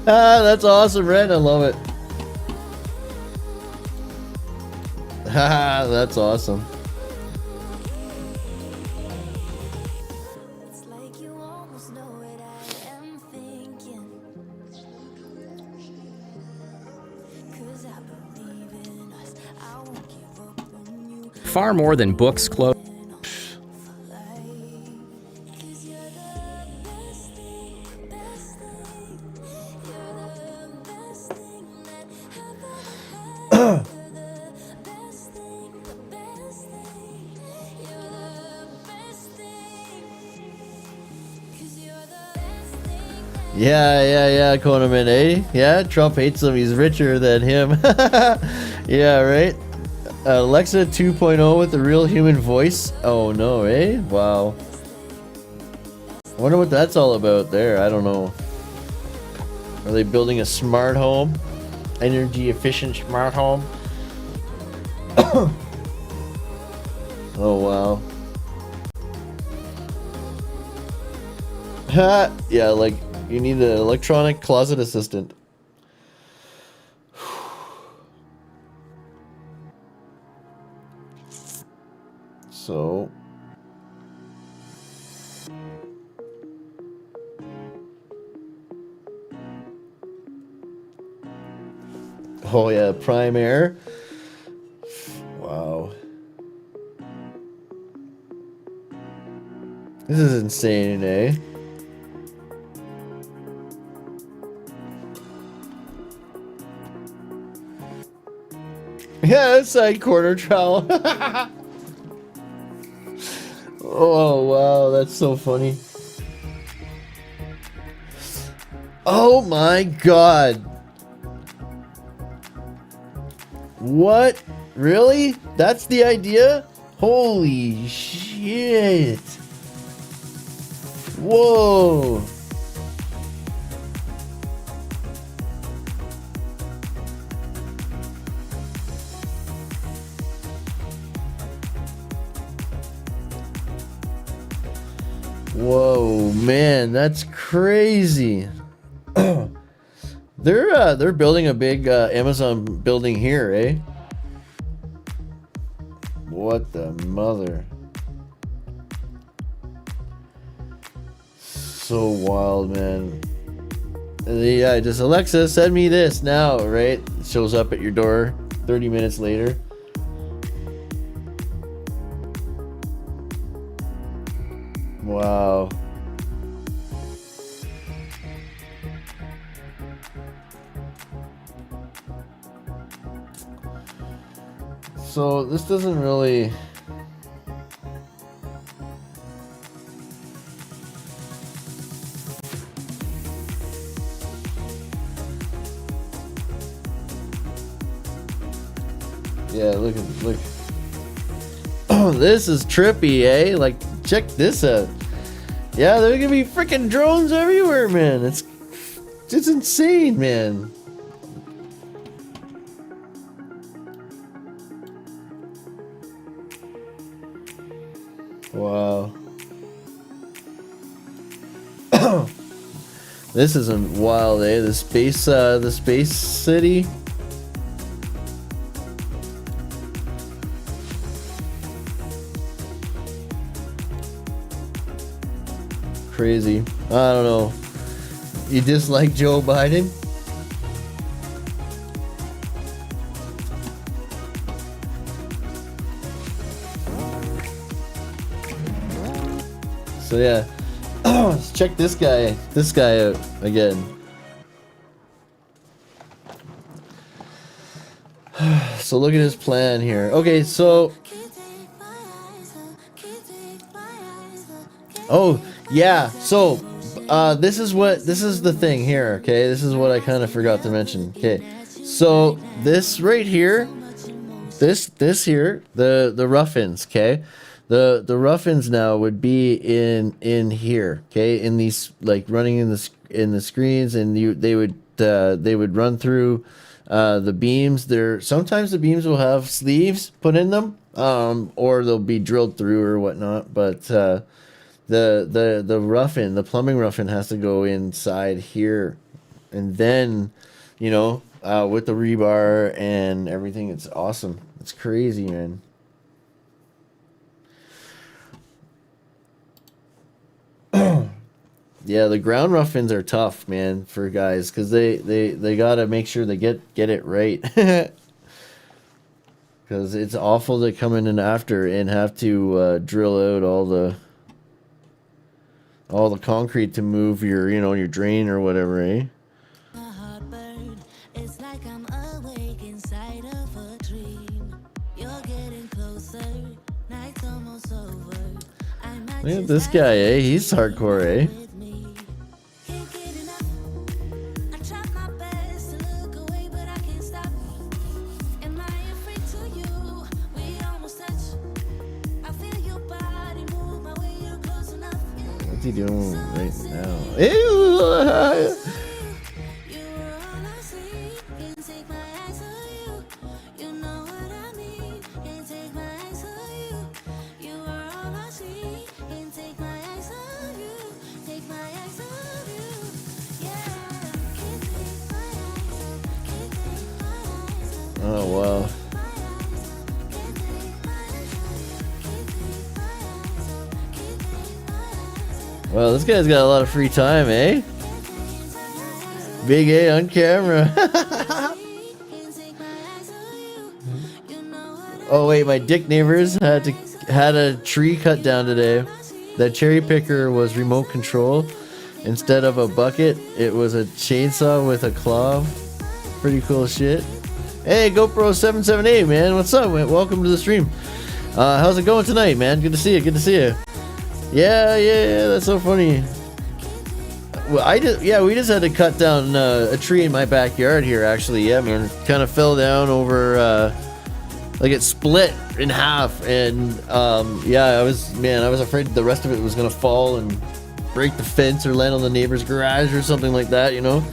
B: Ah, that's awesome, Red. I love it. Haha, that's awesome.
F: far more than books, clothes.
B: Yeah, Konaman, eh? Yeah, Trump hates him. He's richer than him. Yeah, right? Alexa 2.0 with a real human voice? Oh, no, eh? Wow. I wonder what that's all about there. I don't know. Are they building a smart home? Energy efficient smart home? Oh, wow. Ha! Yeah, like, you need an electronic closet assistant. So Oh yeah, Prime Air. Wow. This is insane, eh? Yeah, that's like corner trowel. Oh wow, that's so funny. Oh my god. What? Really? That's the idea? Holy shit. Whoa. Whoa, man, that's crazy. They're building a big Amazon building here, eh? What the mother? So wild, man. Yeah, just Alexa, send me this now, right? It shows up at your door 30 minutes later. Wow. So this doesn't really... Yeah, look. Oh, this is trippy, eh? Like, check this out. Yeah, there are gonna be freaking drones everywhere, man. It's insane, man. Wow. This isn't wild, eh? The space city. Crazy. I don't know. You dislike Joe Biden? So yeah, let's check this guy out again. So look at his plan here. Okay, so oh yeah, so this is the thing here. Okay, this is what I kind of forgot to mention. Okay, so this right here, this here, the Ruffins. Okay. The Ruffins now would be in here, okay, in these, like, running in the screens, and they would run through the beams. Sometimes the beams will have sleeves put in them, or they'll be drilled through or whatnot. But the Ruffin, the plumbing Ruffin, has to go inside here, and then, you know, with the rebar and everything, it's awesome. It's crazy, man. Yeah, the ground Ruffins are tough, man, for guys, because they gotta make sure they get it right. Because it's awful to come in after and have to drill out all the concrete to move your, you know, your drain or whatever, eh? Look at this guy, eh? He's hardcore, eh? What's he doing right now? Ew! Oh, wow. Well, this guy's got a lot of free time, eh? Big A on camera. Oh wait, my dick neighbors had a tree cut down today. That cherry picker was remote control. Instead of a bucket, it was a chainsaw with a claw. Pretty cool shit. Hey, GoPro 778, man. What's up, man? Welcome to the stream. How's it going tonight, man? Good to see you. Good to see you. Yeah. That's so funny. Well, we just had to cut down a tree in my backyard here, actually. Yeah, man. It kind of fell down over, like it split in half. And, I was afraid the rest of it was going to fall and break the fence or land on the neighbor's garage or something like that, you know?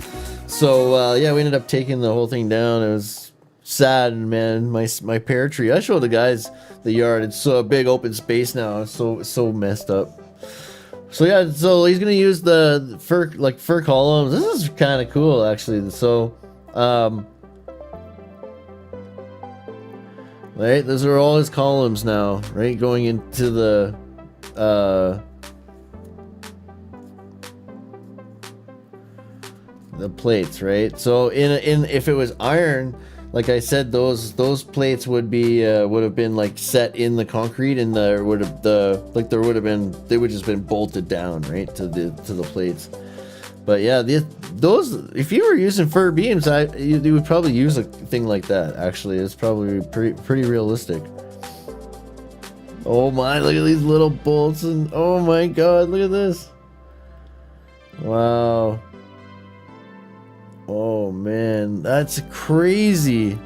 B: So, we ended up taking the whole thing down. It was sad, man. My pear tree. I showed the guys the yard. It's so a big open space now. It's so messed up. So yeah, so he's gonna use the fir columns. This is kind of cool, actually. So, right, those are all his columns now, right? Going into the plates, right? So in if it was iron, like I said, those plates would have been like set in the concrete, and they would just been bolted down, right, to the plates. But yeah, those, if you were using fir beams, you would probably use a thing like that. Actually, it's probably pretty realistic. Oh my, look at these little bolts, and oh my god, look at this. Wow. Oh man, that's crazy.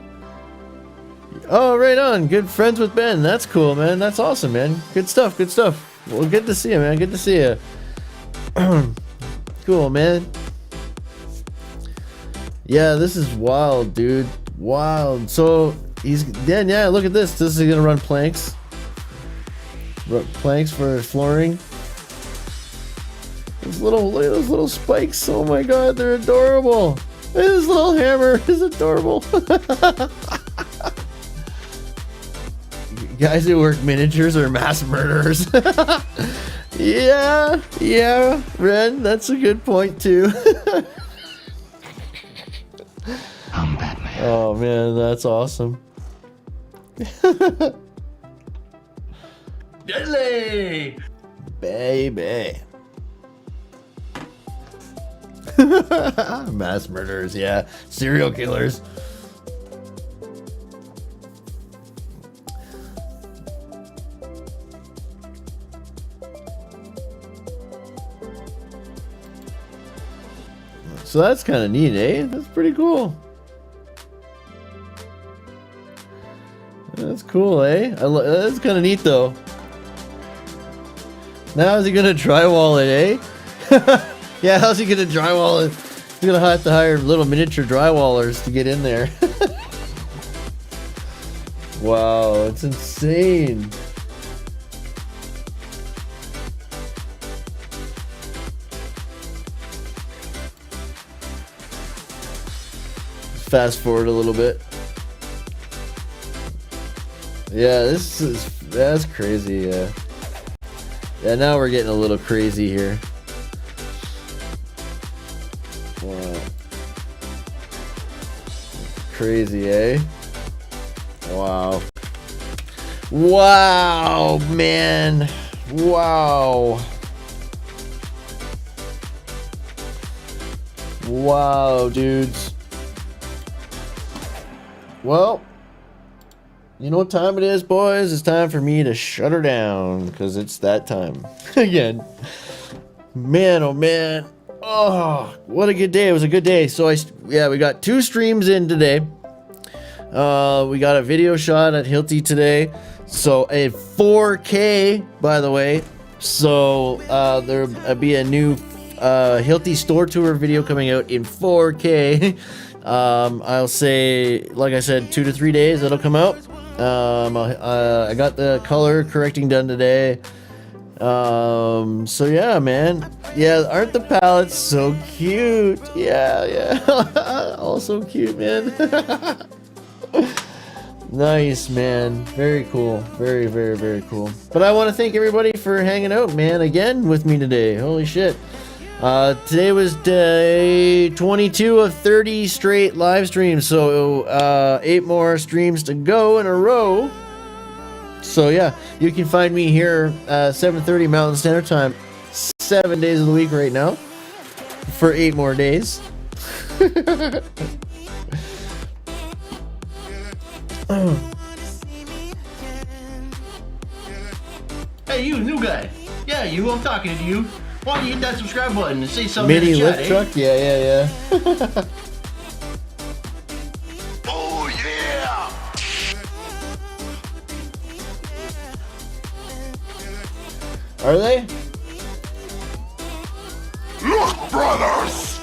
B: Oh, right on. Good friends with Ben. That's cool, man. That's awesome, man. Good stuff. Well, good to see you, man. Good to see you. Cool, man. Yeah, this is wild, dude. Wild. So look at this. This is gonna run planks. Planks for flooring. Look at those little spikes. Oh my god, they're adorable. This little hammer is adorable. Guys who work miniatures are mass murderers. yeah, Ren, that's a good point too.
C: I'm Batman.
B: Oh man, that's awesome.
C: Deadly!
B: Baby. Mass murderers, yeah. Serial killers. So that's kind of neat, eh? That's pretty cool. That's cool, eh? That's kind of neat, though. Now is he gonna drywall it, eh? Yeah, how's he gonna drywall it? He's gonna have to hire little miniature drywallers to get in there. Wow, it's insane. Fast forward a little bit. Yeah, that's crazy, yeah. Yeah, now we're getting a little crazy here. Wow. Crazy, eh? Wow. Wow, man. Wow. Wow, dudes. Well, you know what time it is, boys? It's time for me to shut her down, because it's that time. Again. Man, oh man. Oh, what a good day. It was a good day. So we got 2 streams in today. We got a video shot at Hilti today. So a 4K, by the way. So there'll be a new Hilti store tour video coming out in 4K. I'll say, like I said, 2 to 3 days it'll come out. I got the color correcting done today. So yeah, man. Yeah, aren't the palettes so cute? Yeah. All so cute, man. Nice, man. Very cool. Very, very, very cool. But I want to thank everybody for hanging out, man, again with me today. Holy shit. Today was day 22 of 30 straight live streams, so 8 more streams to go in a row. So yeah, you can find me here 7:30 Mountain Standard Time, 7 days of the week right now, for 8 more days.
G: Hey, you new guy. Yeah, you. I'm talking to you. Why don't you hit that subscribe button and say something
B: Mini
G: in the chat,
B: lift truck, yeah.
D: Oh yeah!
B: Are they?
D: Look, brothers!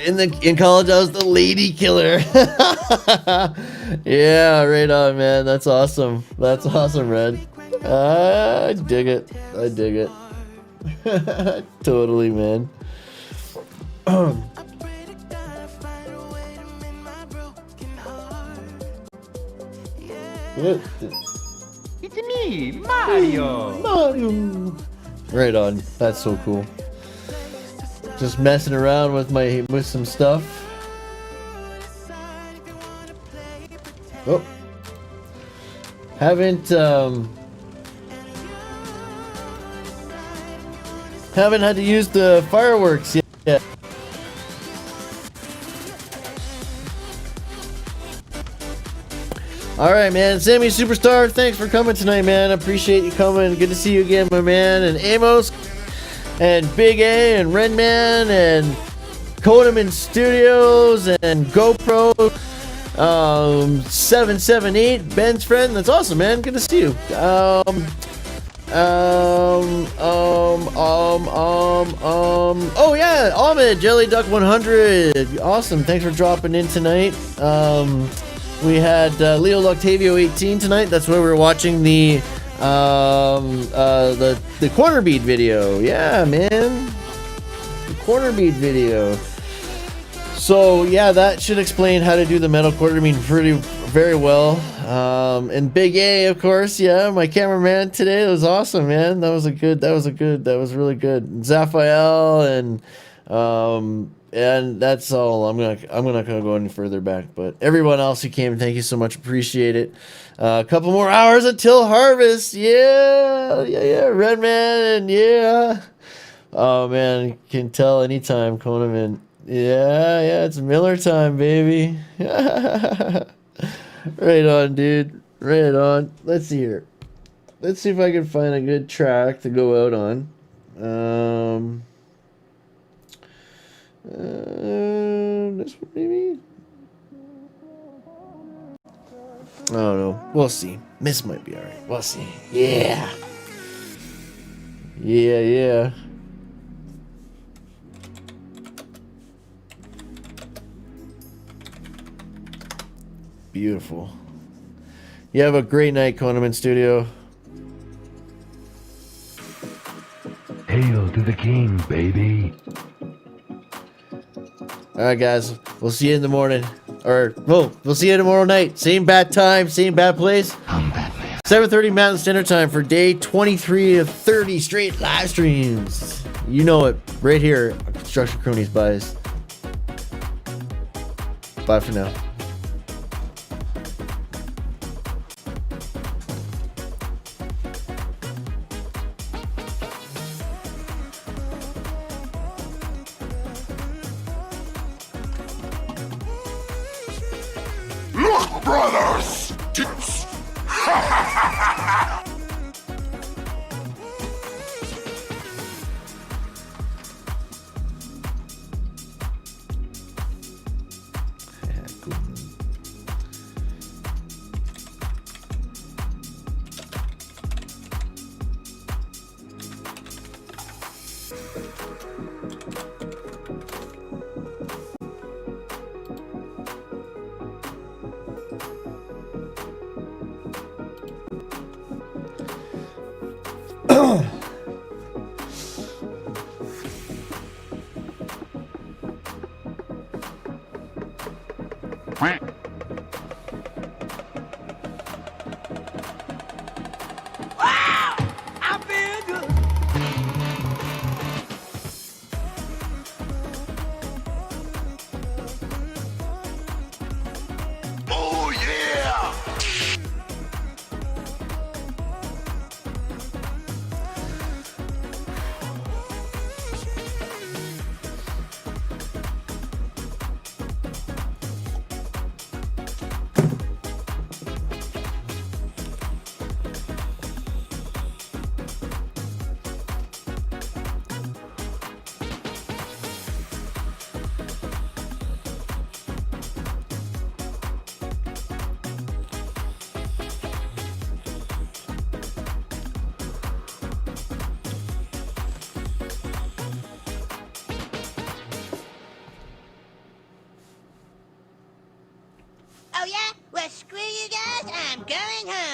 B: In college, I was the lady killer. Yeah, right on, man. That's awesome. That's awesome, Red. I dig it. I dig it. Totally, man.
C: It's me, Mario.
B: Mario. Right on. That's so cool. Just messing around with some stuff. Oh. Haven't had to use the fireworks yet. All right, man. Sammy Superstar, thanks for coming tonight, man. I appreciate you coming. Good to see you again, my man. And Amos, and Big A, and Redman, and Codeman Studios, and GoPro 778, Ben's friend. That's awesome, man. Good to see you. Oh yeah, Ahmed, Jelly Duck 100. Awesome. Thanks for dropping in tonight. We had Leo Octavio 18 tonight. That's where we were watching the corner bead video. Yeah, man. The corner bead video. So yeah, that should explain how to do the metal quarter bead very well. And Big A, of course, yeah, my cameraman today. That was awesome, man. That was really good. Zaphael and that's all. I'm not gonna go any further back, but everyone else who came, thank you so much. Appreciate it. A couple more hours until harvest. Yeah, Redman, and yeah. Oh man, you can tell anytime, Conaman. Yeah, it's Miller time, baby. Right on, dude. Right on. Let's see here. Let's see if I can find a good track to go out on. This one maybe? I don't know. We'll see. This might be alright. We'll see. Yeah. Yeah. Beautiful. You have a great night, Conaman Studio.
C: Hail to the king, baby.
B: Alright, guys. We'll see you in the morning. We'll see you tomorrow night. Same bad time, same bad place.
C: I'm Batman.
B: 7:30 Mountain Standard Time for day 23 of 30 straight live streams. You know it. Right here on Construction Kronies Buys. Bye for now.
D: Look, brothers!
H: yeah? Well, screw you guys. I'm going home.